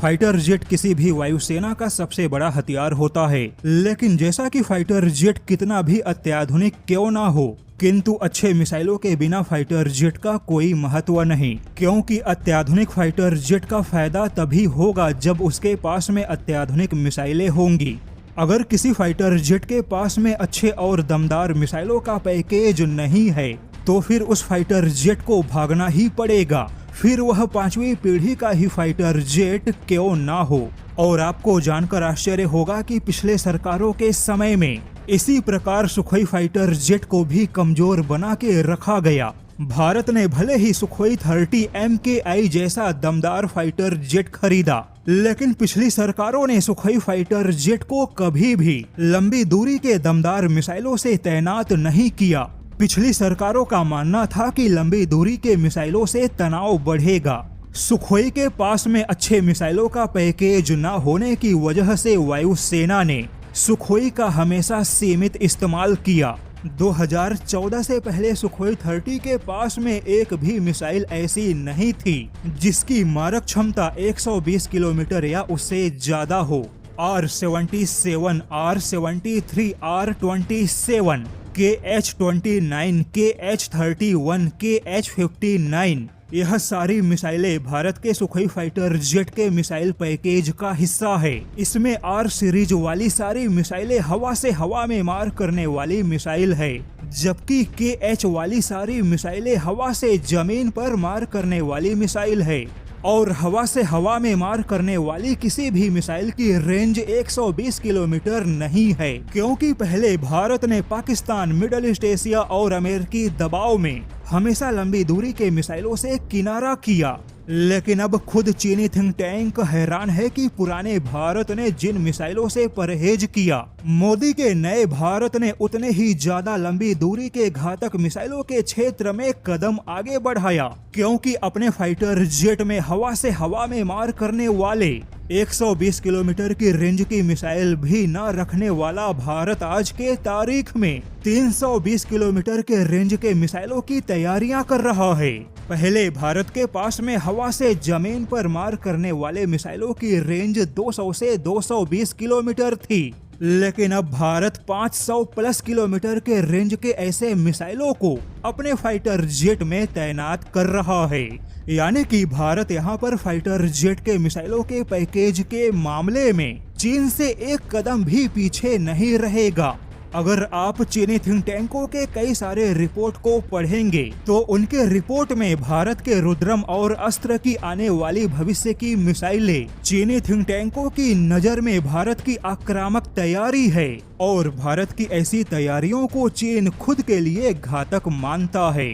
Fighter jet किसी भी वायुसेना का सबसे बड़ा हथियार होता है, लेकिन जैसा कि फाइटर जेट कितना भी अत्याधुनिक क्यों ना हो, किंतु अच्छे मिसाइलों के बिना फाइटर जेट का कोई महत्व नहीं, क्योंकि अत्याधुनिक फाइटर जेट का फायदा तभी होगा जब उसके पास में अत्याधुनिक मिसाइलें होंगी। अगर किसी फाइटर जेट के पास में अच्छे और दमदार मिसाइलों का पैकेज नहीं है तो फिर उस फाइटर जेट को भागना ही पड़ेगा, फिर वह 5वीं पीढ़ी का ही फाइटर जेट क्यों ना हो। और आपको जानकर आश्चर्य होगा कि पिछले सरकारों के समय में इसी प्रकार सुखोई फाइटर जेट को भी कमजोर बना के रखा गया। भारत ने भले ही सुखोई 30 MKI जैसा दमदार फाइटर जेट खरीदा, लेकिन पिछली सरकारों ने सुखोई फाइटर जेट को कभी भी लंबी दूरी के दमदार मिसाइलों से तैनात नहीं किया। पिछली सरकारों का मानना था कि लंबी दूरी के मिसाइलों से तनाव बढ़ेगा। सुखोई के पास में अच्छे मिसाइलों का पैकेज न होने की वजह से वायुसेना ने सुखोई का हमेशा सीमित इस्तेमाल किया। 2014 से पहले सुखोई 30 के पास में एक भी मिसाइल ऐसी नहीं थी जिसकी मारक क्षमता 120 किलोमीटर या उससे ज्यादा हो। R-77, R-73, R-27, KH-29, KH-31, KH-59 यह सारी मिसाइलें भारत के सुखोई फाइटर जेट के मिसाइल पैकेज का हिस्सा है। इसमें R सीरीज वाली सारी मिसाइलें हवा से हवा में मार करने वाली मिसाइल है, जबकि KH वाली सारी मिसाइलें हवा से जमीन पर मार करने वाली मिसाइल है। और हवा से हवा में मार करने वाली किसी भी मिसाइल की रेंज 120 किलोमीटर नहीं है, क्योंकि पहले भारत ने पाकिस्तान, मिडल ईस्ट एशिया और अमेरिकी दबाव में हमेशा लंबी दूरी के मिसाइलों से किनारा किया। लेकिन अब खुद चीनी थिंक टैंक हैरान है कि पुराने भारत ने जिन मिसाइलों से परहेज किया, मोदी के नए भारत ने उतने ही ज्यादा लंबी दूरी के घातक मिसाइलों के क्षेत्र में कदम आगे बढ़ाया, क्योंकि अपने फाइटर जेट में हवा से हवा में मार करने वाले 120 किलोमीटर की रेंज की मिसाइल भी न रखने वाला भारत आज के तारीख में 320 किलोमीटर के रेंज के मिसाइलों की तैयारियां कर रहा है। पहले भारत के पास में हवा से जमीन पर मार करने वाले मिसाइलों की रेंज 200 से 220 किलोमीटर थी, लेकिन अब भारत 500 प्लस किलोमीटर के रेंज के ऐसे मिसाइलों को अपने फाइटर जेट में तैनात कर रहा है। यानी कि भारत यहाँ पर फाइटर जेट के मिसाइलों के पैकेज के मामले में चीन से एक कदम भी पीछे नहीं रहेगा। अगर आप चीनी थिंक टैंकों के कई सारे रिपोर्ट को पढ़ेंगे तो उनके रिपोर्ट में भारत के रुद्रम और अस्त्र की आने वाली भविष्य की मिसाइलें चीनी थिंक टैंकों की नजर में भारत की आक्रामक तैयारी है, और भारत की ऐसी तैयारियों को चीन खुद के लिए घातक मानता है।